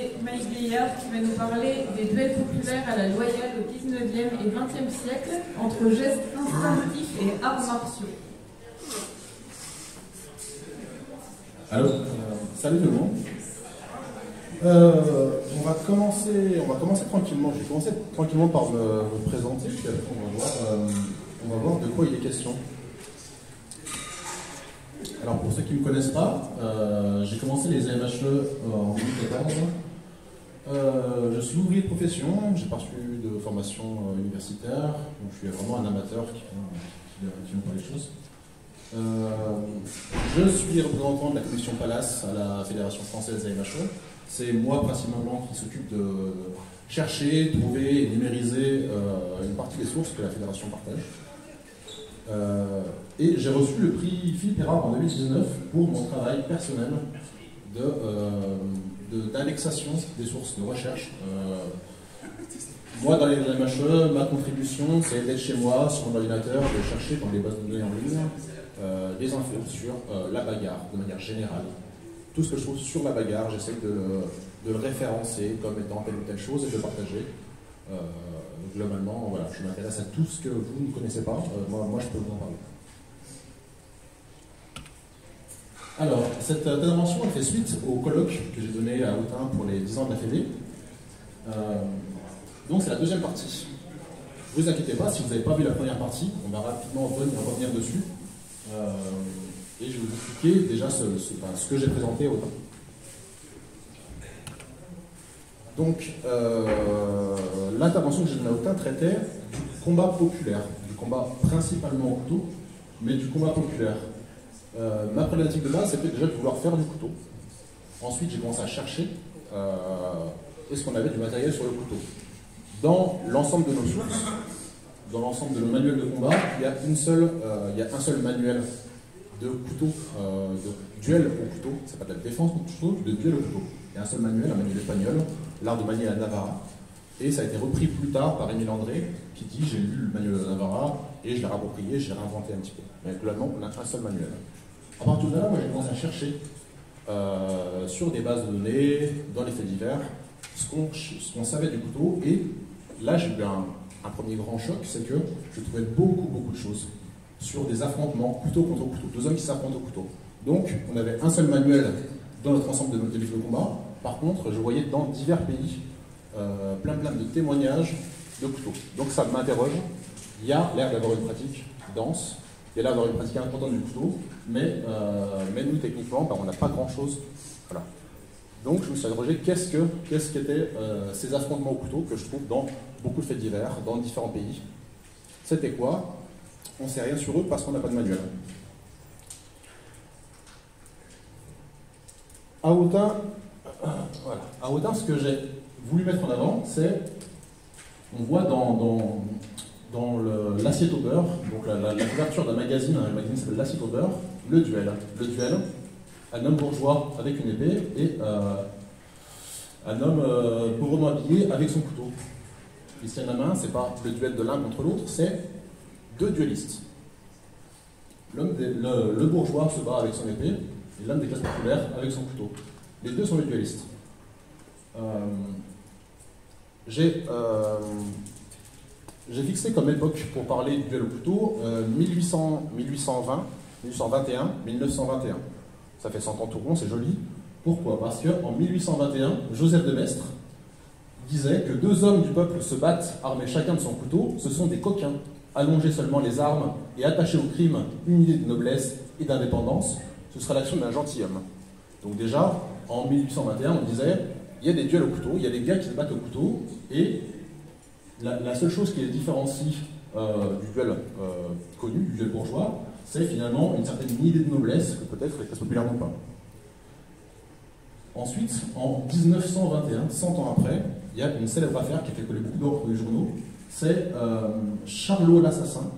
invité Mike Gaillard qui va nous parler des duels populaires à la loyale au 19e et 20e siècle entre gestes instinctifs et arts martiaux. Allô, salut tout le monde. On va commencer tranquillement. Je vais commencer tranquillement par me présenter, puis après on va voir de quoi il est question. Alors pour ceux qui ne me connaissent pas, j'ai commencé les AMHE en 2014. Je suis ouvrier de profession, j'ai pas reçu de formation universitaire, donc je suis vraiment un amateur qui me parle des choses. Je suis représentant de la commission Palace à la Fédération française AMHE. C'est moi principalement qui s'occupe de chercher, trouver et numériser une partie des sources que la fédération partage. Et j'ai reçu le prix Philippe Erard en 2019 pour mon travail personnel d'indexation des sources de recherche. Moi, dans les MHE, ma contribution, c'est d'être chez moi, sur mon ordinateur, de chercher dans les bases de données en ligne des infos sur la bagarre, de manière générale. Tout ce que je trouve sur la bagarre, j'essaie de le référencer comme étant telle ou telle chose et de le partager. Globalement, voilà, je m'intéresse à tout ce que vous ne connaissez pas. Moi, je peux vous en parler. Alors, cette intervention, elle fait suite au colloque que j'ai donné à Autun pour les 10 ans de la Fédé. Donc, c'est la deuxième partie. Ne vous inquiétez pas, si vous n'avez pas vu la première partie, on va rapidement revenir dessus. Et je vais vous expliquer déjà ce que j'ai présenté à Autun. Donc, l'intervention que j'ai donnée à Autun traitait du combat populaire, du combat principalement au couteau, mais du combat populaire. Ma problématique de base, c'était déjà de vouloir faire du couteau. Ensuite, j'ai commencé à chercher est-ce qu'on avait du matériel sur le couteau. Dans l'ensemble de nos sources, dans l'ensemble de nos manuels de combat, il y a un seul manuel de couteau, de duel au couteau. C'est pas de la défense au couteau, de duel au couteau. Il y a un seul manuel, un manuel espagnol, l'art de manier à Navarra. Et ça a été repris plus tard par Émile André, qui dit j'ai lu le manuel de Navarra et je l'ai rapproprié, j'ai réinventé un petit peu. Mais globalement, on a un seul manuel. À partir de là, moi j'ai commencé à chercher sur des bases de données, dans les faits divers, ce qu'on savait du couteau. Et là, j'ai eu un premier grand choc, c'est que je trouvais beaucoup de choses sur des affrontements couteau contre couteau, deux hommes qui s'affrontent au couteau. Donc, on avait un seul manuel dans notre ensemble de livres de combat. Par contre, je voyais dans divers pays plein de témoignages de couteaux. Donc ça m'interroge. Il y a l'air d'avoir une pratique dense, il y a l'air d'avoir une pratique importante du couteau, mais nous, techniquement, on n'a pas grand-chose. Voilà. Donc je me suis interrogé qu'est-ce qu'étaient ces affrontements au couteau que je trouve dans beaucoup de faits divers, dans différents pays. C'était quoi? On ne sait rien sur eux parce qu'on n'a pas de manuel. À Autun, voilà. À Autun, ce que j'ai voulu mettre en avant, c'est, on voit dans l'assiette au beurre, donc la couverture d'un magazine, un magazine qui s'appelle L'assiette au beurre, le duel. Le duel, un homme bourgeois avec une épée et un homme pauvrement habillé avec son couteau. Il se tient la main, c'est pas le duel de l'un contre l'autre, c'est deux duellistes. Le bourgeois se bat avec son épée et l'homme des classes populaires avec son couteau. Les deux sont les duellistes. J'ai fixé comme époque pour parler du duel au couteau 1820, 1821, 1921. Ça fait 100 ans tout rond, c'est joli. Pourquoi? Parce qu'en 1821, Joseph de Maistre disait que deux hommes du peuple se battent armés chacun de son couteau, ce sont des coquins. Allonger seulement les armes et attacher au crime une idée de noblesse et d'indépendance, ce sera l'action d'un gentilhomme. Donc déjà, en 1821, on disait, il y a des duels au couteau, il y a des gars qui se battent au couteau, et la seule chose qui les différencie du duel connu, du duel bourgeois, c'est finalement une certaine idée de noblesse que peut-être les classes populaires n'ont pas. Ensuite, en 1921, 100 ans après, il y a une célèbre affaire qui a fait coller beaucoup d'or pour les journaux, c'est Charlot l'Assassin,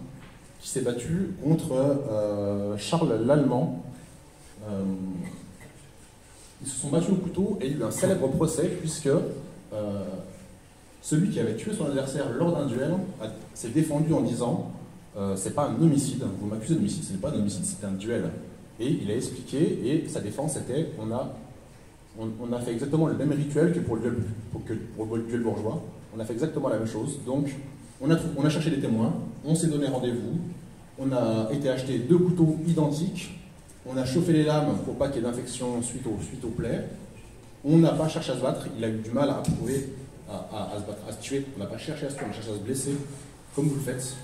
qui s'est battu contre Charles l'Allemand. Ils se sont battus au couteau et il y a eu un célèbre procès puisque celui qui avait tué son adversaire lors d'un duel s'est défendu en disant c'est pas un homicide, vous m'accusez d'homicide, ce n'est pas un homicide, c'est un duel. Et il a expliqué, et sa défense était on a on a fait exactement le même rituel que pour le duel bourgeois. On a fait exactement la même chose. Donc, on a cherché des témoins, on s'est donné rendez-vous, on a été acheter 2 couteaux identiques, on a chauffé les lames pour pas qu'il y ait d'infection suite aux plaies. On n'a pas cherché à se battre, il a eu du mal à prouver, à se tuer. On n'a pas cherché à se tuer, on a cherché à se blesser, comme vous le faites.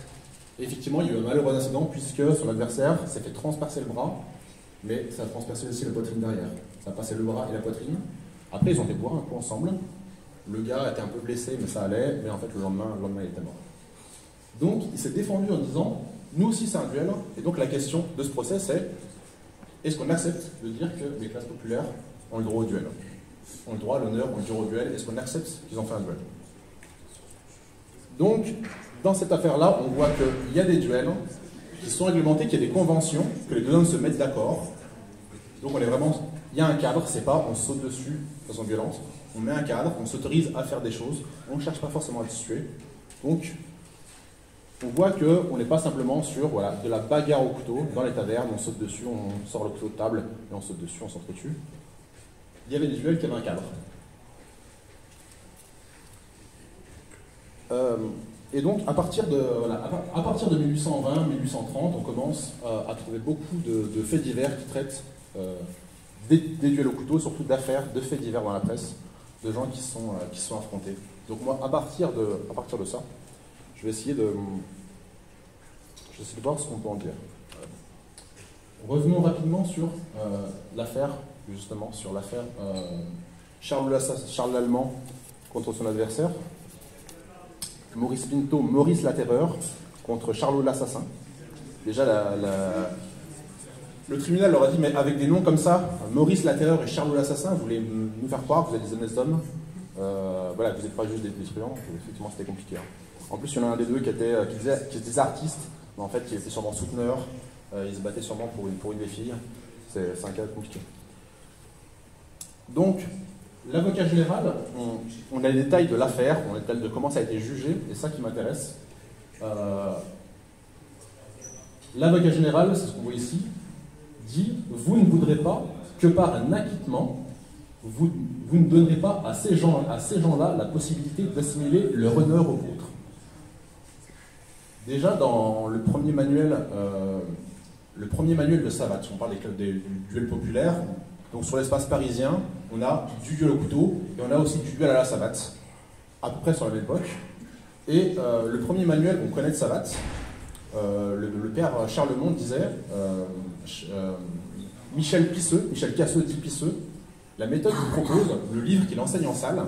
Et effectivement, il y a eu un malheureux incident puisque son adversaire s'est fait transpercer le bras, mais ça a transpercé aussi la poitrine derrière. Ça a passé le bras et la poitrine. Après, ils ont été boire un coup ensemble. Le gars était un peu blessé, mais ça allait. Mais en fait, le lendemain il était mort. Donc, il s'est défendu en disant, nous aussi, c'est un duel. Et donc, la question de ce procès, c'est, est-ce qu'on accepte de dire que les classes populaires ont le droit au duel? Ont le droit, l'honneur, ont le droit au duel. Est-ce qu'on accepte qu'ils ont fait un duel? Donc, dans cette affaire-là, on voit qu'il y a des duels qui sont réglementés, qu'il y a des conventions, que les deux hommes se mettent d'accord. Donc, on est vraiment... Il y a un cadre, c'est pas on saute dessus de façon violente. On met un cadre, on s'autorise à faire des choses. On ne cherche pas forcément à se tuer. Donc, on voit qu'on n'est pas simplement sur de la bagarre au couteau. Dans les tavernes, on saute dessus, on sort le couteau de table, et on saute dessus, on s'entretue. Il y avait des duels qui avaient un cadre. Et donc, à partir de 1820-1830, on commence à trouver beaucoup de faits divers qui traitent des duels au couteau, surtout d'affaires, de faits divers dans la presse, de gens qui sont affrontés. Donc moi, à partir de ça, je vais essayer de voir ce qu'on peut en dire. Revenons rapidement sur l'affaire, justement, sur l'affaire Charles l'Allemand contre son adversaire, Maurice Pinto, Maurice la Terreur, contre Charlot l'Assassin. Déjà, le tribunal leur a dit, mais avec des noms comme ça, Maurice la Terreur et Charlot l'Assassin, vous voulez nous faire croire que vous êtes des honnêtes hommes, voilà, vous n'êtes pas juste des truands. Effectivement, c'était compliqué. Hein. En plus, il y en a un des deux qui était des artistes, mais en fait, qui était sûrement souteneur. Il se battait sûrement pour une des filles. C'est un cas compliqué. Donc, l'avocat général, on a les détails de l'affaire, on a les détails de comment ça a été jugé, et c'est ça qui m'intéresse. L'avocat général, c'est ce qu'on voit ici, dit « Vous ne voudrez pas que par un acquittement, vous ne donnerez pas à ces gens-là la possibilité d'assimiler leur honneur au vôtre. » Déjà, dans le premier manuel de Savates, on parle du duel populaire. Donc sur l'espace parisien, on a du duel au couteau et on a aussi du duel à la savate, à peu près sur la même époque. Et le premier manuel qu'on connaît de Savates, le père Charlemont disait, Michel Casseux dit Pisseux, la méthode qu'il propose, le livre qu'il enseigne en salle,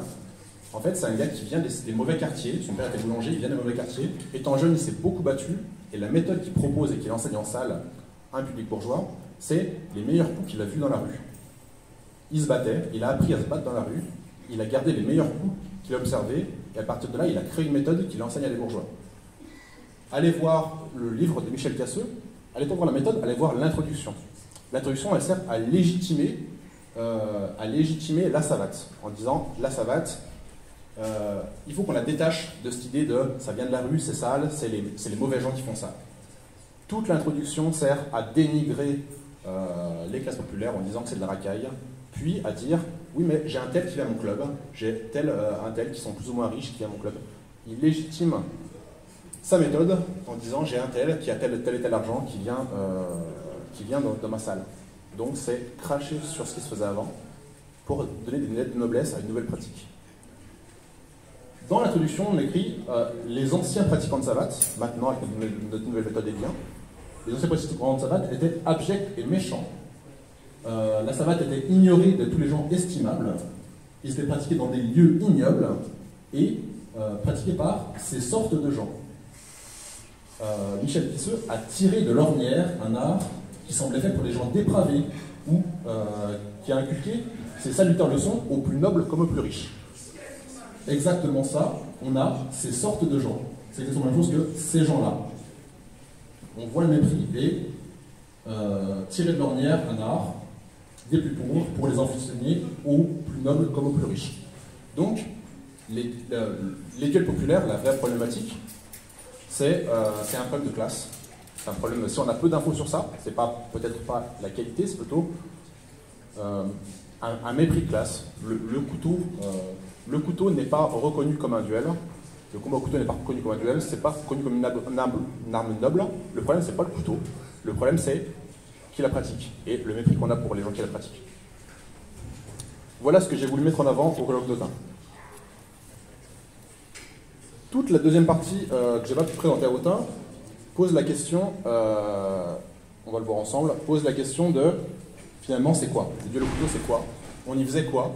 en fait c'est un gars qui vient des mauvais quartiers, son père était boulanger, il vient des mauvais quartiers, étant jeune il s'est beaucoup battu, et la méthode qu'il propose et qu'il enseigne en salle à un public bourgeois, c'est les meilleurs coups qu'il a vus dans la rue. Il se battait, il a appris à se battre dans la rue, il a gardé les meilleurs coups qu'il a observés, et à partir de là, il a créé une méthode qu'il enseigne à des bourgeois. Allez voir le livre de Michel Casseux, allez pas voir la méthode, allez voir l'introduction. L'introduction, elle sert à légitimer la savate, en disant, la savate, il faut qu'on la détache de cette idée de « ça vient de la rue, c'est sale, c'est les mauvais gens qui font ça ». Toute l'introduction sert à dénigrer les classes populaires en disant que c'est de la racaille, puis à dire « oui, mais j'ai un tel qui vient à mon club, j'ai un tel qui sont plus ou moins riches qui vient à mon club ». Il légitime sa méthode en disant « j'ai un tel qui a tel et tel argent qui vient dans ma salle ». Donc c'est cracher sur ce qui se faisait avant pour donner des lettres de noblesse à une nouvelle pratique. Dans l'introduction, on écrit les anciens pratiquants de savate, maintenant avec notre nouvelle méthode des biens, les anciens pratiquants de savate étaient abjects et méchants. La savate était ignorée de tous les gens estimables. Ils étaient pratiqués dans des lieux ignobles et pratiqués par ces sortes de gens. Michel Pisseux a tiré de l'ornière un art qui semblait fait pour les gens dépravés ou qui a inculqué ses salutaires leçons aux plus nobles comme aux plus riches. Exactement ça, on a ces sortes de gens. C'est exactement la même chose que ces gens-là. On voit le mépris et tirer de l'ornière un art des plus pauvres pour les enseigner aux plus nobles comme aux plus riches. Donc, les duels populaires, la vraie problématique, c'est un problème de classe. C'est un problème, si on a peu d'infos sur ça, c'est peut-être pas la qualité, c'est plutôt un mépris de classe. Le couteau n'est pas reconnu comme un duel. Le combat au couteau n'est pas reconnu comme un duel, c'est pas reconnu comme une arme noble. Le problème, c'est pas le couteau. Le problème, c'est qui la pratique et le mépris qu'on a pour les gens qui la pratiquent. Voilà ce que j'ai voulu mettre en avant au colloque d'Autun. Toute la deuxième partie que j'ai pas pu présenter à Autun pose la question, on va le voir ensemble, pose la question de finalement c'est quoi? Le duel au couteau c'est quoi? On y faisait quoi?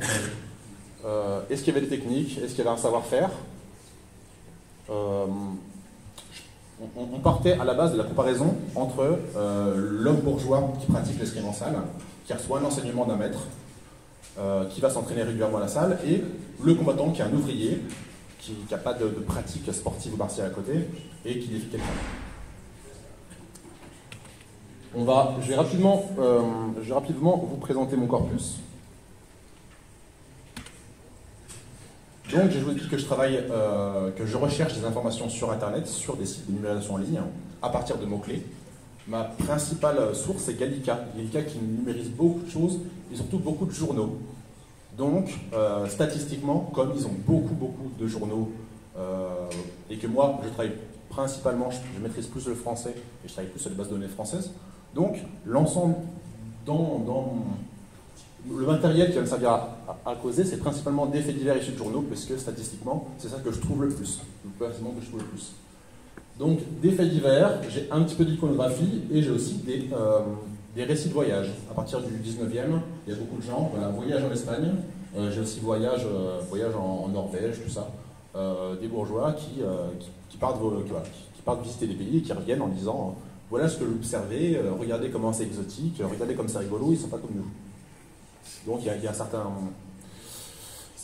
Est-ce qu'il y avait des techniques? Est-ce qu'il y avait un savoir-faire? On partait à la base de la comparaison entre l'homme bourgeois qui pratique l'escrime en salle, qui reçoit un enseignement d'un maître, qui va s'entraîner régulièrement à la salle, et le combattant qui est un ouvrier, qui n'a pas de pratique sportive ou martiale à côté, et qui défie quelqu'un. Je vais rapidement vous présenter mon corpus. Donc, je vous ai dit que que je recherche des informations sur Internet, sur des sites de numérisation en ligne, à partir de mots-clés. Ma principale source, c'est Gallica. Gallica qui numérise beaucoup de choses, et surtout beaucoup de journaux. Donc, statistiquement, comme ils ont beaucoup de journaux, et que moi, je travaille principalement, je maîtrise plus le français, et je travaille plus sur les bases de données françaises, donc l'ensemble le matériel qui va me servir à causer, c'est principalement des faits divers issus de journaux, parce que statistiquement, c'est ça que je trouve le plus. Donc, des faits divers, j'ai un petit peu d'iconographie, et j'ai aussi des récits de voyage. À partir du 19e, il y a beaucoup de gens, voilà, voyage en Espagne, j'ai aussi voyage en Norvège, tout ça, des bourgeois qui partent visiter des pays et qui reviennent en disant voilà ce que j'ai observé, regardez comment c'est exotique, regardez comme c'est rigolo, ils ne sont pas comme nous. Donc il y a un certain...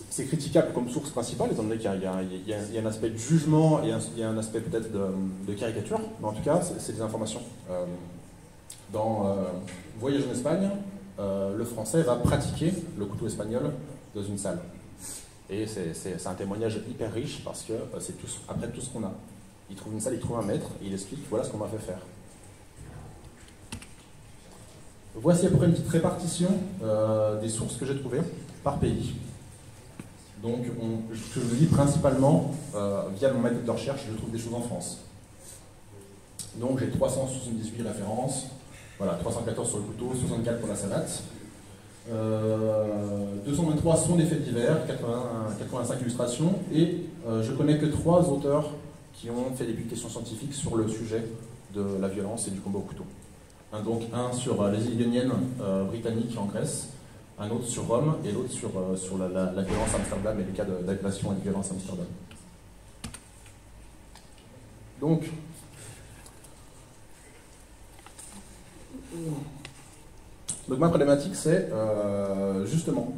C'est critiquable comme source principale, étant donné qu'il y a un aspect de jugement et il y a un aspect peut-être de caricature, mais en tout cas, c'est des informations. Dans Voyage en Espagne, le français va pratiquer le couteau espagnol dans une salle. Et c'est un témoignage hyper riche parce que c'est après tout ce qu'on a. Il trouve une salle, il trouve un maître, et il explique voilà ce qu'on m'a fait faire. Voici à peu près une petite répartition des sources que j'ai trouvées par pays. Donc, je vous dis principalement, via mon méthode de recherche, je trouve des choses en France. Donc, j'ai 378 références, voilà, 314 sur le couteau, 64 pour la savate. 223 sont des faits divers, 85 illustrations, et je connais que 3 auteurs qui ont fait des publications scientifiques sur le sujet de la violence et du combat au couteau. Donc un sur les îles Ioniennes britanniques en Grèce, un autre sur Rome, et l'autre sur la violence à Amsterdam et les cas d'agression et de violence à Amsterdam. Donc ma problématique, c'est justement,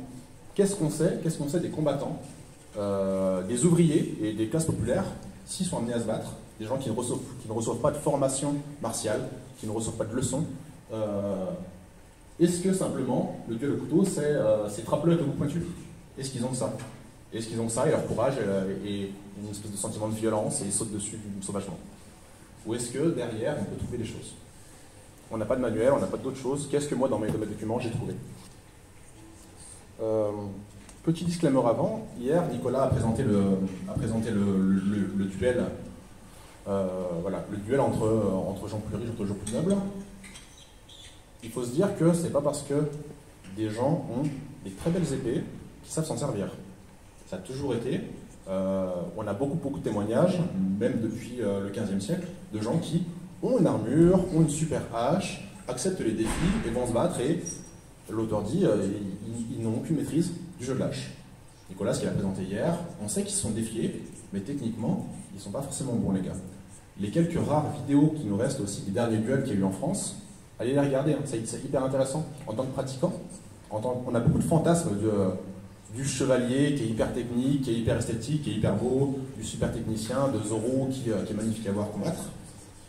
qu'est-ce qu'on sait des combattants, des ouvriers et des classes populaires, s'ils sont amenés à se battre, des gens qui ne reçoivent pas de formation martiale, qui ne reçoivent pas de leçons. Est-ce que simplement, le duel au couteau, c'est frapper avec le bout pointu? Est-ce qu'ils ont ça? Est-ce qu'ils ont ça et leur courage et une espèce de sentiment de violence et ils sautent dessus sauvagement? Ou est-ce que derrière, on peut trouver des choses? On n'a pas de manuel, on n'a pas d'autres choses. Qu'est-ce que moi, dans mes documents, j'ai trouvé? Petit disclaimer avant, hier, Nicolas a présenté le duel, voilà, le duel entre gens plus riches et gens plus nobles. Il faut se dire que c'est pas parce que des gens ont des très belles épées qu'ils savent s'en servir. Ça a toujours été. On a beaucoup de témoignages, même depuis le XVe siècle, de gens qui ont une armure, ont une super hache, acceptent les défis et vont se battre, et l'auteur dit ils n'ont aucune maîtrise du jeu de l'hache. Nicolas, ce qu'il a présenté hier, on sait qu'ils se sont défiés, mais techniquement, ils ne sont pas forcément bons, les gars. Les quelques rares vidéos qui nous restent aussi des derniers duels qu'il y a eu en France, allez les regarder, hein, c'est hyper intéressant. En tant que pratiquant, on a beaucoup de fantasmes du chevalier qui est hyper technique, qui est hyper esthétique, qui est hyper beau, du super technicien, de Zorro qui est magnifique à voir combattre.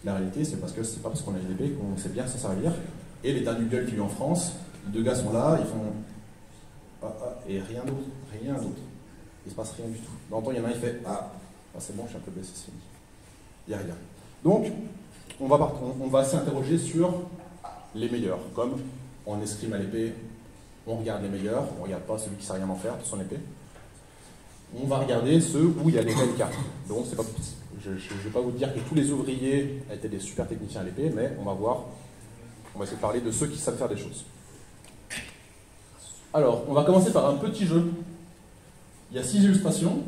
La réalité, c'est pas parce qu'on a une épée qu'on sait bien s'en servir. Et les derniers duels qu'il y a eu en France, les deux gars sont là, ils font et rien d'autre. Il se passe rien du tout. Dans le temps, il y en a un, il fait c'est bon, je suis un peu blessé, c'est fini. Il n'y a rien. Donc, on va s'interroger sur les meilleurs, comme en escrime à l'épée, On regarde les meilleurs, on ne regarde pas celui qui ne sait rien en faire de son épée. On va regarder ceux où il y a des réels cartes. Donc c'est pas possible. Je ne vais pas vous dire que tous les ouvriers étaient des super techniciens à l'épée, mais on va essayer de parler de ceux qui savent faire des choses. Alors, on va commencer par un petit jeu. Il y a 6 illustrations.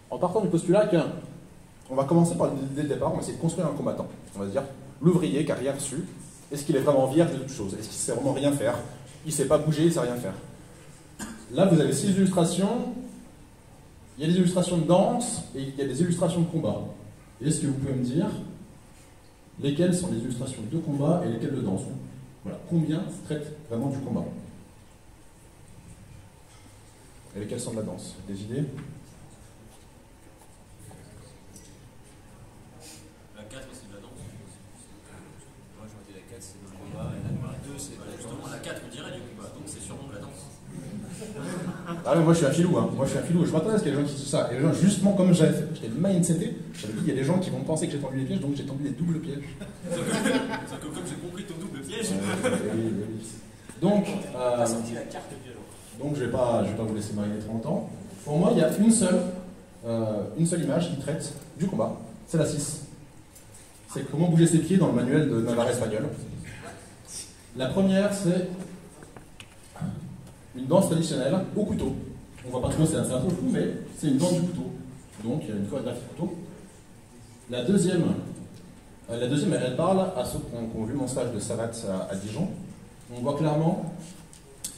En partant du postulat on va commencer par dès le départ, on va essayer de construire un combattant. On va se dire, l'ouvrier qui n'a rien reçu, est-ce qu'il est vraiment vierge de toute chose? Est-ce qu'il ne sait vraiment rien faire? Il ne sait pas bouger, il ne sait rien faire. Là, vous avez 6 illustrations. Il y a des illustrations de danse et il y a des illustrations de combat. Est-ce que vous pouvez me dire lesquelles sont les illustrations de combat et lesquelles de danse? Voilà. Combien traitent vraiment du combat? Et lesquelles sont de la danse? Des idées? La 4 c'est de la danse. Moi j'aurais dit la 4 c'est le combat et la 2 c'est justement la 4 on dirait du combat, donc c'est sûrement de la danse. Ah mais moi je suis un filou, hein. Moi je suis un filou, je m'attendais à ce qu'il y ait des gens qui disent ça. Et les gens, justement comme j'étais mindseté, j'avais dit il y a des gens qui vont penser que j'ai tendu les pièges, donc j'ai tendu les doubles pièges. Sauf que comme j'ai compris ton double piège. Oui. Donc, t'as sorti la carte piège. Donc je vais pas vous laisser mariner trop longtemps. Pour moi, il y a une seule image qui traite du combat, c'est la 6. C'est comment bouger ses pieds dans le manuel de Navarre espagnol. La première, c'est une danse traditionnelle au couteau. On voit pas trop, c'est un peu flou, mais c'est une danse du couteau. Donc il y a une chorégraphie couteau. La deuxième, elle parle à ceux qui ont vu mon stage de savate à Dijon. On voit clairement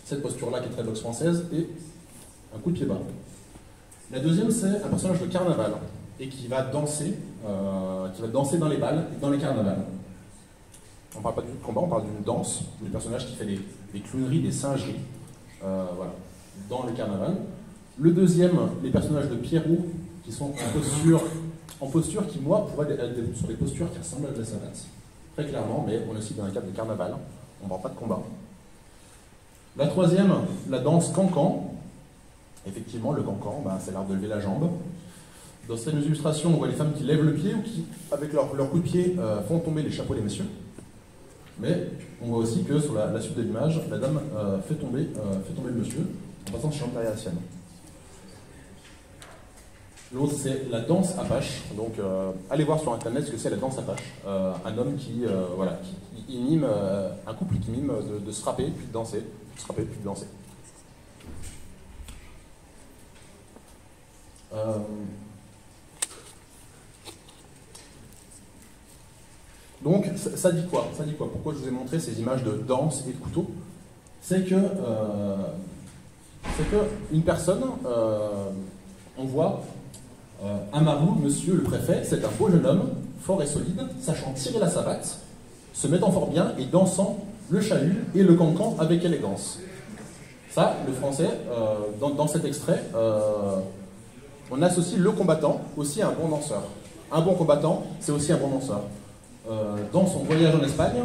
cette posture-là qui est très boxe française et un coup de pied bas. La deuxième, c'est un personnage de carnaval et qui va danser dans les balles et dans les carnavals. On ne parle pas du combat, on parle d'une danse, du personnage qui fait des clowneries, des singeries, voilà, dans le carnaval. Le deuxième, les personnages de Pierrot qui sont en posture qui, moi, pourraient être sur des postures qui ressemblent à de la savate. Très clairement, mais on est aussi dans un cadre de carnaval, on ne parle pas de combat. La troisième, la danse cancan. Effectivement, le cancan, c'est l'art de lever la jambe. Dans cette illustration, on voit les femmes qui lèvent le pied ou qui, avec leur coup de pied, font tomber les chapeaux des messieurs. Mais on voit aussi que sur la suite de l'image, la dame fait tomber le monsieur en passant ses jambes derrière la sienne. L'autre, c'est la danse apache. Donc, allez voir sur internet ce que c'est la danse apache. Un homme qui mime, un couple qui mime de se frapper puis de danser, de se frapper puis de danser. Donc, ça dit quoi? Ça dit quoi? Pourquoi je vous ai montré ces images de danse et de couteau? C'est que une personne, on voit un marabout, monsieur le préfet, c'est un beau jeune homme, fort et solide, sachant tirer la savate, se mettant fort bien et dansant le chahut et le cancan avec élégance. Ça, le français, dans cet extrait, on associe le combattant aussi à un bon danseur. Un bon combattant, c'est aussi un bon danseur. Dans son voyage en Espagne,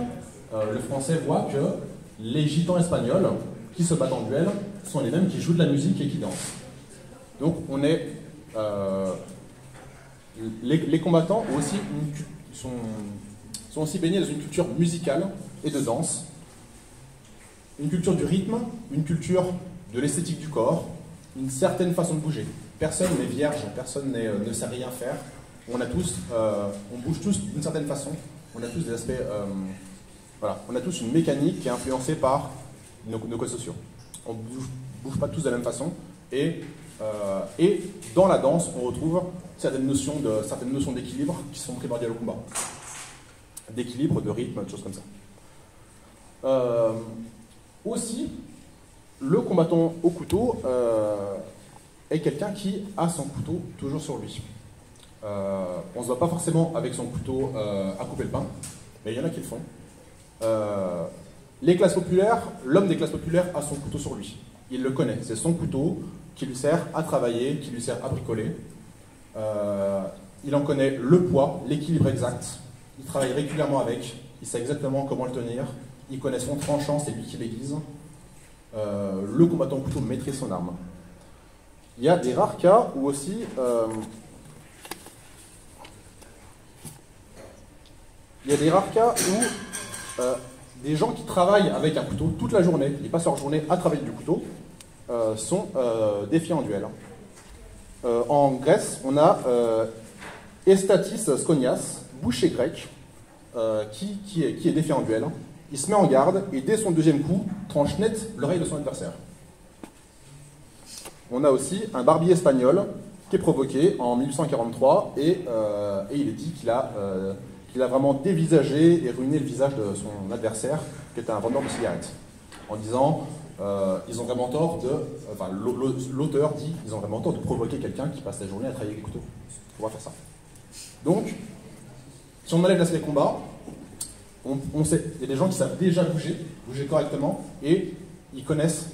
le français voit que les gitans espagnols qui se battent en duel sont les mêmes qui jouent de la musique et qui dansent. Donc on est... les combattants ont aussi sont aussi baignés dans une culture musicale et de danse, une culture du rythme, une culture de l'esthétique du corps, une certaine façon de bouger. Personne n'est vierge, personne ne sait rien faire. On bouge tous d'une certaine façon. On a tous des aspects, voilà, on a tous une mécanique qui est influencée par nos codes sociaux. On ne bouge pas tous de la même façon. Et dans la danse, on retrouve certaines notions d'équilibre qui sont primordiales au combat. D'équilibre, de rythme, des choses comme ça. Aussi, le combattant au couteau est quelqu'un qui a son couteau toujours sur lui. On ne se voit pas forcément avec son couteau à couper le pain, mais il y en a qui le font. Les classes populaires, l'homme des classes populaires a son couteau sur lui. Il le connaît, c'est son couteau qui lui sert à travailler, qui lui sert à bricoler. Il en connaît le poids, l'équilibre exact. Il travaille régulièrement avec, il sait exactement comment le tenir. Il connaît son tranchant, c'est lui qui l'aiguise. Le combattant au couteau maîtrise son arme. Il y a des rares cas où aussi... il y a des rares cas où des gens qui travaillent avec un couteau toute la journée, ils passent leur journée à travailler du couteau, sont défiés en duel. En Grèce, on a Estatis Skonias, boucher grec, qui est défié en duel. Il se met en garde et dès son deuxième coup, tranche net l'oreille de son adversaire. On a aussi un barbier espagnol qui est provoqué en 1843 et il est dit qu'il a vraiment dévisagé et ruiné le visage de son adversaire, qui était un vendeur de cigarettes, en disant ils ont vraiment tort de. Enfin, l'auteur dit ils ont vraiment tort de provoquer quelqu'un qui passe la journée à travailler avec le couteau. On va faire ça. Donc, si on enlève l'aspect combat, on sait, il y a des gens qui savent déjà bouger correctement, et ils connaissent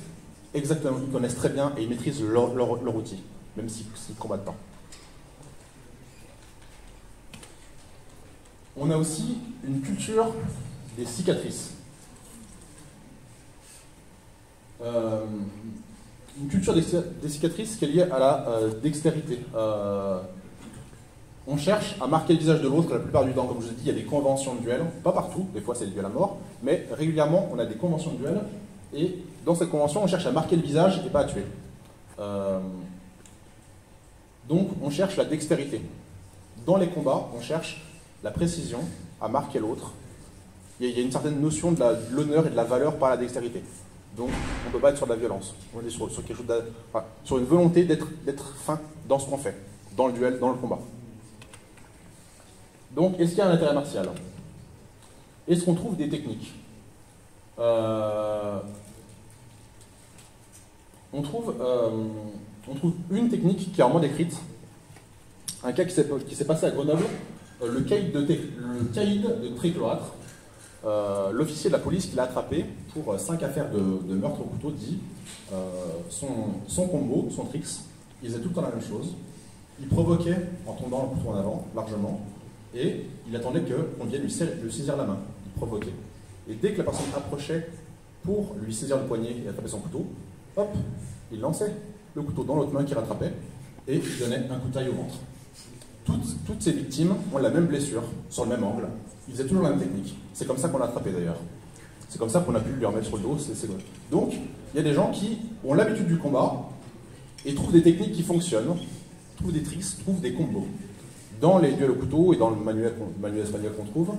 exactement, ils connaissent très bien et ils maîtrisent leur outil, même s'ils ne combattent pas. On a aussi une culture des cicatrices. Une culture des cicatrices qui est liée à la dextérité. On cherche à marquer le visage de l'autre la plupart du temps. Comme je vous ai dit, il y a des conventions de duel, pas partout, des fois c'est le duel à mort, mais régulièrement on a des conventions de duel, et dans cette convention on cherche à marquer le visage et pas à tuer. Donc on cherche la dextérité. Dans les combats, on cherche la précision à marquer l'autre. Il y a une certaine notion de l'honneur et de la valeur par la dextérité. Donc on ne peut pas être sur de la violence. On est sur quelque chose sur une volonté d'être fin dans ce qu'on fait, dans le duel, dans le combat. Donc, est-ce qu'il y a un intérêt martial? Est-ce qu'on trouve des techniques? On trouve une technique qui est vraiment décrite. Un cas qui s'est passé à Grenoble, le caïd de Trécloître, l'officier de la police qui l'a attrapé pour 5 affaires de meurtre au couteau, dit son combo, son tricks, il faisait tout le temps la même chose. Il provoquait en tombant le couteau en avant, largement, et il attendait qu'on vienne lui saisir la main. Il provoquait. Et dès que la personne approchait pour lui saisir le poignet et attraper son couteau, hop, il lançait le couteau dans l'autre main qui rattrapait et il donnait un coup de taille au ventre. Toutes ces victimes ont la même blessure, sur le même angle. Ils faisaient toujours la même technique. C'est comme ça qu'on l'a attrapé d'ailleurs. C'est comme ça qu'on a pu lui remettre sur le dos. Donc, il y a des gens qui ont l'habitude du combat et trouvent des techniques qui fonctionnent, trouvent des tricks, trouvent des combos. Dans les duels au couteau et dans le manuel espagnol qu'on trouve,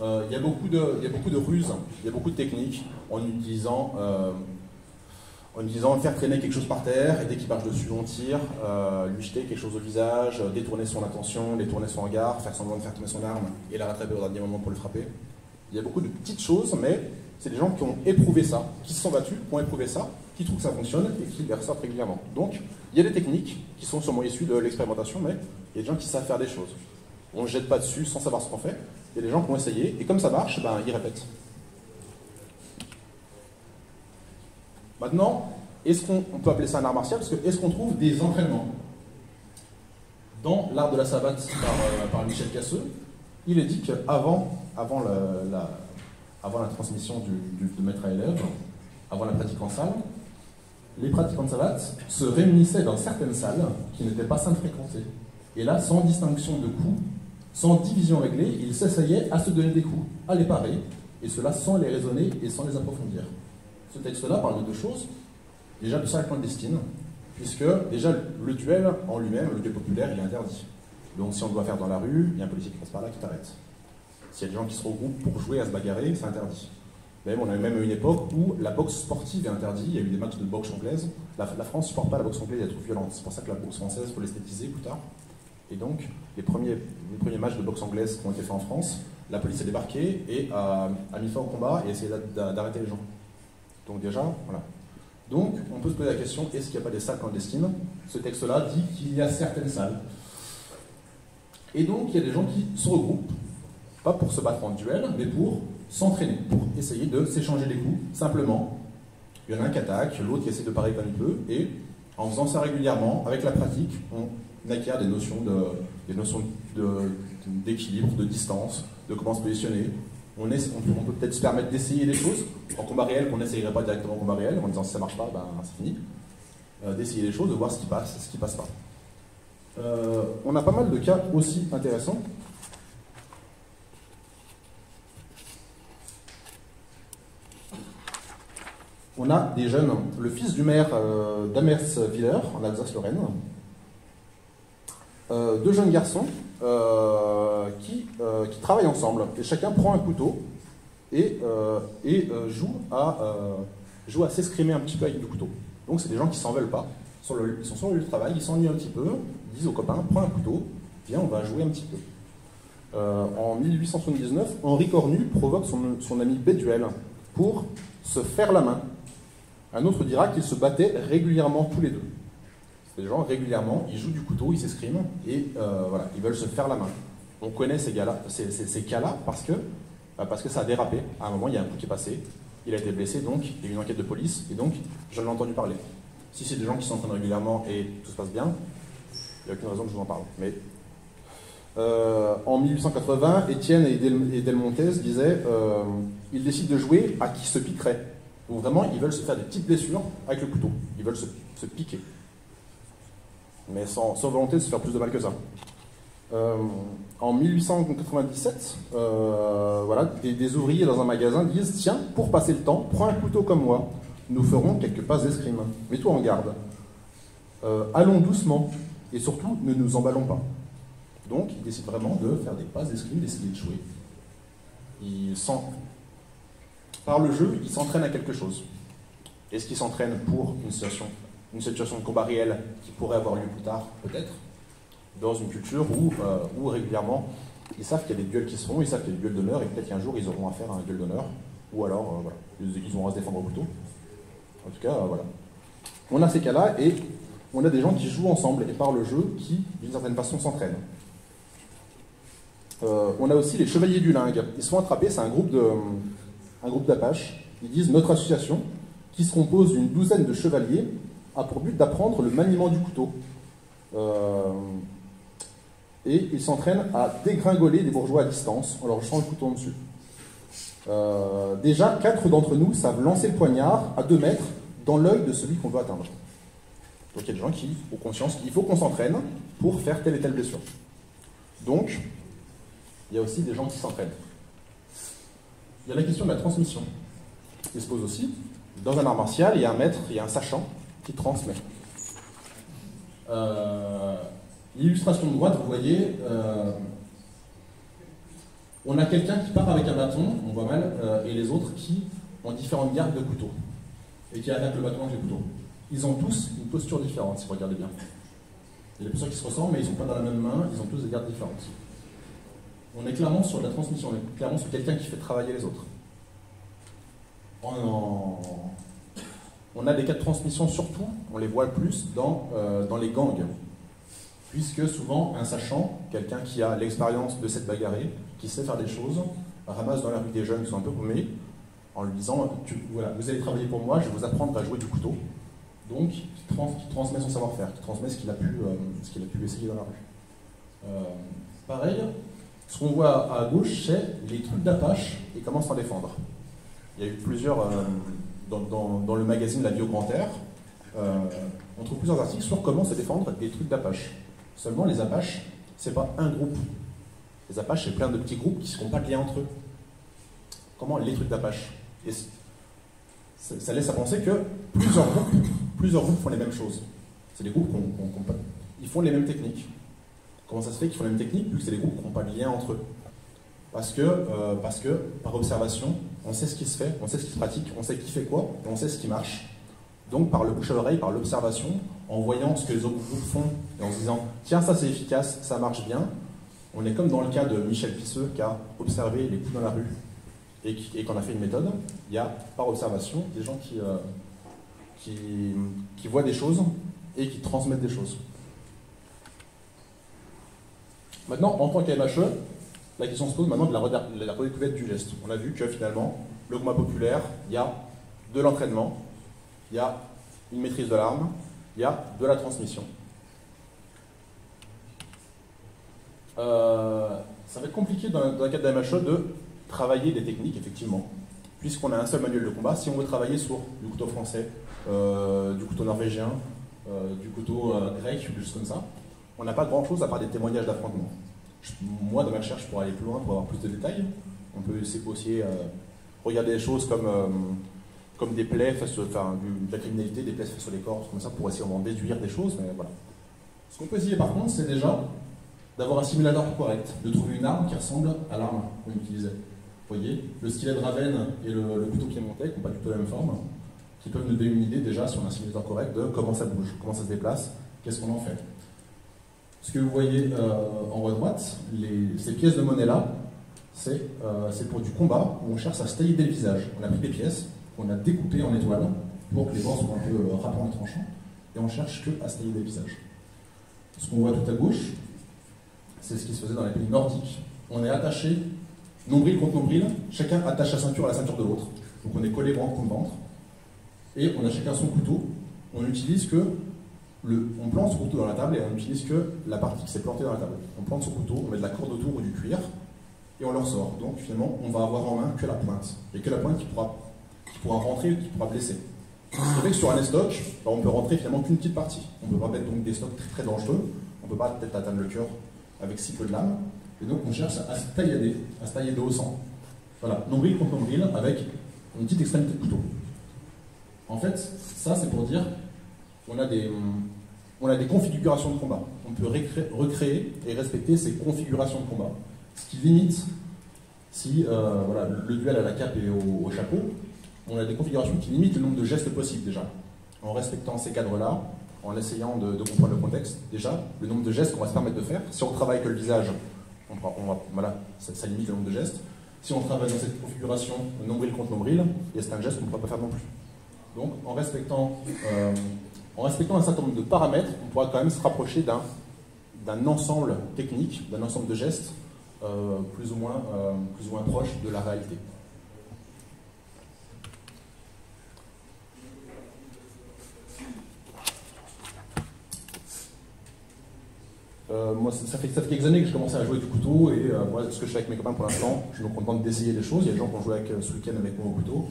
il y a beaucoup de ruses, il y a beaucoup de techniques en utilisant faire traîner quelque chose par terre, et dès qu'il marche dessus, on tire, lui jeter quelque chose au visage, détourner son attention, détourner son regard, faire semblant de faire tomber son arme et la rattraper au dernier moment pour le frapper. Il y a beaucoup de petites choses, mais c'est des gens qui ont éprouvé ça, qui se sont battus, qui ont éprouvé ça, qui trouvent que ça fonctionne et qui le ressortent régulièrement. Donc, il y a des techniques qui sont sûrement issues de l'expérimentation, mais il y a des gens qui savent faire des choses. On ne jette pas dessus sans savoir ce qu'on fait. Il y a des gens qui ont essayé, et comme ça marche, ben, ils répètent. Maintenant, est-ce qu'on peut appeler ça un art martial? Parce que est-ce qu'on trouve des entraînements? Dans l'art de la savate par Michel Casseux, il est dit qu'avant la transmission de maître à élève, avant la pratique en salle, les pratiquants de savate se réunissaient dans certaines salles qui n'étaient pas saines de fréquenter. Et là, sans distinction de coups, sans division réglée, ils s'essayaient à se donner des coups, à les parer, et cela sans les raisonner et sans les approfondir. Ce texte-là parle de deux choses. Déjà de salle clandestine, puisque déjà le duel en lui-même, le duel populaire, il est interdit. Donc si on doit faire dans la rue, il y a un policier qui passe par là qui t'arrête. S'il y a des gens qui se regroupent pour jouer à se bagarrer, c'est interdit. Même, on a même une époque où la boxe sportive est interdite, il y a eu des matchs de boxe anglaise. La France ne supporte pas la boxe anglaise, elle est trop violente. C'est pour ça que la boxe française, il faut l'esthétiser plus tard. Et donc, les premiers matchs de boxe anglaise qui ont été faits en France, la police a débarqué et a mis fin au combat et a essayé d'arrêter les gens. Donc déjà, voilà. Donc, on peut se poser la question, est-ce qu'il n'y a pas des salles clandestines? Ce texte-là dit qu'il y a certaines salles. Et donc, il y a des gens qui se regroupent, pas pour se battre en duel, mais pour s'entraîner, pour essayer de s'échanger des coups, simplement. Il y en a un qui attaque, l'autre qui essaie de parer comme il peut, et en faisant ça régulièrement, avec la pratique, on acquiert des notions d'équilibre, de distance, de comment se positionner. On peut peut-être se permettre d'essayer des choses en combat réel qu'on n'essayerait pas directement en combat réel, en disant si ça marche pas, ben c'est fini. D'essayer des choses, de voir ce qui passe pas. On a pas mal de cas aussi intéressants. On a des jeunes, le fils du maire d'Amerswiller, en Alsace-Lorraine, deux jeunes garçons qui travaillent ensemble. Et chacun prend un couteau et joue à s'escrimer un petit peu avec du couteau. Donc c'est des gens qui s'en veulent pas. Ils sont sur le lieu de travail, ils s'ennuient un petit peu, ils disent aux copains, prends un couteau, viens, on va jouer un petit peu. En 1879, Henri Cornu provoque son ami Béduel pour se faire la main. Un autre dira qu'ils se battaient régulièrement tous les deux. C'est des gens régulièrement, ils jouent du couteau, ils s'escriment et voilà, ils veulent se faire la main. On connaît ces cas-là parce que ça a dérapé. À un moment, il y a un coup qui est passé, il a été blessé, donc il y a eu une enquête de police et donc je l'ai entendu parler. Si c'est des gens qui s'entraînent régulièrement et tout se passe bien, il n'y a aucune raison que je vous en parle. Mais en 1880, Étienne et Delmontes disaient ils décident de jouer à qui se piquerait. Donc vraiment, ils veulent se faire des petites blessures avec le couteau. Ils veulent se piquer. Mais sans volonté de se faire plus de mal que ça. En 1897, voilà, des ouvriers dans un magasin disent tiens, pour passer le temps, prends un couteau comme moi. Nous ferons quelques passes d'escrime. Mets-toi en garde. Allons doucement. Et surtout, ne nous emballons pas. Donc, ils décident vraiment de faire des passes d'escrime, d'essayer de jouer. Par le jeu, ils s'entraînent à quelque chose. Est-ce qu'ils s'entraînent pour une situation de combat réel qui pourrait avoir lieu plus tard, peut-être, dans une culture où régulièrement, ils savent qu'il y a des duels qui se font, ils savent qu'il y a des duels d'honneur, et peut-être qu'un jour, ils auront affaire à un duel d'honneur, ou alors, voilà, ils auront à se défendre au couteau. En tout cas, voilà. On a ces cas-là, et on a des gens qui jouent ensemble, et par le jeu, qui, d'une certaine façon, s'entraînent. On a aussi les chevaliers du lingue. Ils sont attrapés, c'est un groupe d'Apaches. Ils disent notre association, qui se compose d'une douzaine de chevaliers, a pour but d'apprendre le maniement du couteau. Et ils s'entraînent à dégringoler des bourgeois à distance en leur jetant le couteau en dessus. Déjà, 4 d'entre nous savent lancer le poignard à 2 mètres dans l'œil de celui qu'on veut atteindre. Donc il y a des gens qui ont conscience qu'il faut qu'on s'entraîne pour faire telle et telle blessure. Donc, il y a aussi des gens qui s'entraînent. Il y a la question de la transmission qui se pose aussi. Dans un art martial, il y a un maître, il y a un sachant qui transmet. L'illustration de droite, vous voyez, on a quelqu'un qui part avec un bâton, on voit mal, et les autres qui ont différentes gardes de couteau, et qui attaquent le bâton avec le couteau. Ils ont tous une posture différente, si vous regardez bien. Il y a des postures qui se ressemblent, mais ils ne sont pas dans la même main, ils ont tous des gardes différentes. On est clairement sur de la transmission, on est clairement sur quelqu'un qui fait travailler les autres. On a des cas de transmission surtout, on les voit le plus dans les gangs. Puisque souvent, un sachant, quelqu'un qui a l'expérience de cette bagarrée, qui sait faire des choses, ramasse dans la rue des jeunes qui sont un peu paumés, en lui disant voilà, vous allez travailler pour moi, je vais vous apprendre à jouer du couteau. Donc, qui transmet son savoir-faire, qui transmet ce qu'il a pu essayer dans la rue. Pareil, ce qu'on voit à gauche, c'est les trucs d'Apache et comment s'en défendre. Il y a eu plusieurs, dans le magazine La Vie au Grand Air, on trouve plusieurs articles sur comment se défendre des trucs d'Apache. Seulement, les Apaches, c'est pas un groupe. Les Apaches, c'est plein de petits groupes qui ne seront pas de lien entre eux. Comment les trucs d'Apache? Et ça laisse à penser que plusieurs groupes font les mêmes choses. C'est des groupes ils font les mêmes techniques. Comment ça se fait qu'ils font les mêmes techniques vu que c'est des groupes qui n'ont pas de lien entre eux? Parce que, par observation, on sait ce qui se fait, on sait ce qui se pratique, on sait qui fait quoi, et on sait ce qui marche. Donc, par le bouche à oreille, par l'observation, en voyant ce que les autres groupes font, et en se disant « Tiens, ça c'est efficace, ça marche bien », on est comme dans le cas de Michel Pisseux, qui a observé les coups dans la rue, et qu'on a fait une méthode. Il y a, par observation, des gens qui voient des choses, et qui transmettent des choses. Maintenant, en tant qu'MHE, la question se pose maintenant de la redécouverte du geste. On a vu que finalement, le combat populaire, il y a de l'entraînement, il y a une maîtrise de l'arme, il y a de la transmission. Ça va être compliqué dans le cadre d'un MHE de travailler des techniques, effectivement, puisqu'on a un seul manuel de combat. Si on veut travailler sur du couteau français, du couteau norvégien, du couteau grec, ou des choses comme ça, on n'a pas grand-chose à part des témoignages d'affrontement. Moi, dans ma recherche, pour aller plus loin, pour avoir plus de détails, on peut aussi regarder des choses comme comme des plaies, enfin, de la criminalité, des plaies sur les corps, comme ça, pour essayer d'en déduire des choses, mais voilà. Ce qu'on peut essayer par contre, c'est déjà d'avoir un simulateur correct, de trouver une arme qui ressemble à l'arme qu'on utilisait. Vous voyez, le stylet de Ravenne et le couteau piémontais, qui n'ont pas du tout la même forme, qui peuvent nous donner une idée déjà, si on a un simulateur correct, de comment ça bouge, comment ça se déplace, qu'est-ce qu'on en fait. Ce que vous voyez en haut à droite, ces pièces de monnaie-là, c'est pour du combat où on cherche à se tailler des visages. On a pris des pièces qu'on a découpées en étoiles pour que les bords soient un peu rapants et tranchants, et on cherche que à se tailler des visages. Ce qu'on voit tout à gauche, c'est ce qui se faisait dans les pays nordiques. On est attaché, nombril contre nombril, chacun attache sa ceinture à la ceinture de l'autre. Donc on est collé ventre contre ventre, et on a chacun son couteau. On n'utilise que on plante son couteau dans la table et on n'utilise que la partie qui s'est plantée dans la table. On plante son couteau, on met de la corde autour ou du cuir, et on le ressort. Donc finalement, on va avoir en main que la pointe. Et que la pointe qui pourra rentrer, qui pourra blesser. Ce qui fait que sur un estoc, on peut rentrer finalement qu'une petite partie. On ne peut pas mettre donc des stocks très, très dangereux. On ne peut pas peut-être atteindre le cœur avec si peu de lames. Et donc on cherche à se tailler de haut sang. Voilà, nombril contre nombril avec une petite extrémité de couteau. En fait, ça c'est pour dire qu'on a des configurations de combat. On peut recréer et respecter ces configurations de combat. Ce qui limite, si voilà, le duel à la cape et au chapeau, on a des configurations qui limitent le nombre de gestes possibles déjà. En respectant ces cadres-là, en essayant de comprendre le contexte, déjà, le nombre de gestes qu'on va se permettre de faire. Si on travaille que le visage, voilà, ça limite le nombre de gestes. Si on travaille dans cette configuration nombril contre nombril, il y a certains gestes qu'on ne pourra pas faire non plus. Donc, en respectant un certain nombre de paramètres, on pourra quand même se rapprocher d'un ensemble technique, d'un ensemble de gestes plus ou moins proche de la réalité. Moi, ça fait quelques années que je commençais à jouer du couteau et moi, ce que je fais avec mes copains pour l'instant, je me contente d'essayer des choses. Il y a des gens qui ont joué ce week-end avec moi au couteau.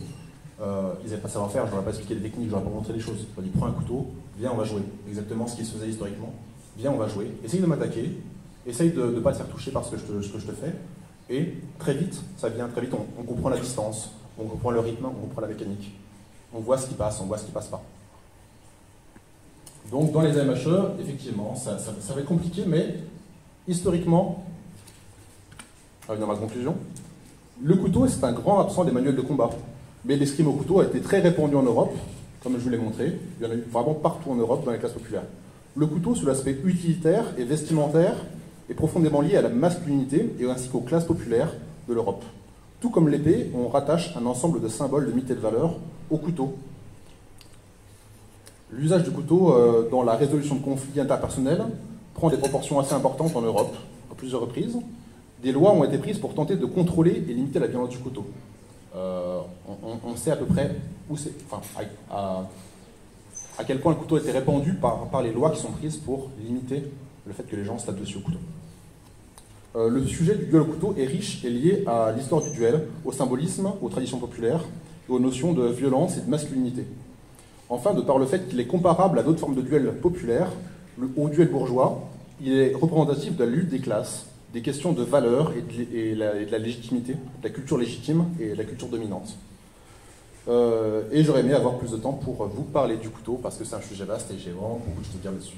Ils n'avaient pas savoir-faire, je leur ai pas expliqué les techniques, je leur ai pas montré les choses. Je leur ai dit, prends un couteau, viens, on va jouer. Exactement ce qui se faisait historiquement. Viens, on va jouer. Essaye de m'attaquer. Essaye de ne pas te faire toucher par ce que je te fais. Et très vite, ça vient très vite, on comprend la distance, on comprend le rythme, on comprend la mécanique. On voit ce qui passe, on voit ce qui passe pas. Donc dans les MHE, effectivement, ça va être compliqué, mais historiquement, dans ma conclusion, le couteau c'est un grand absent des manuels de combat. Mais l'escrime au couteau a été très répandu en Europe, comme je vous l'ai montré. Il y en a eu vraiment partout en Europe dans les classes populaires. Le couteau, sous l'aspect utilitaire et vestimentaire, est profondément lié à la masculinité et ainsi qu'aux classes populaires de l'Europe. Tout comme l'épée, on rattache un ensemble de symboles, de mythes et de valeurs au couteau. L'usage du couteau dans la résolution de conflits interpersonnels prend des proportions assez importantes en Europe, à plusieurs reprises. Des lois ont été prises pour tenter de contrôler et limiter la violence du couteau. On sait à peu près où c'est, enfin, à quel point le couteau a été répandu par les lois qui sont prises pour limiter le fait que les gens se tapent dessus au couteau. Le sujet du duel au couteau est riche et lié à l'histoire du duel, au symbolisme, aux traditions populaires et aux notions de violence et de masculinité. Enfin, de par le fait qu'il est comparable à d'autres formes de duel populaires, au duel bourgeois, il est représentatif de la lutte des classes, des questions de valeur et de la légitimité, de la culture légitime et de la culture dominante. Et j'aurais aimé avoir plus de temps pour vous parler du couteau, parce que c'est un sujet vaste et j'ai vraiment beaucoup de choses à dire dessus.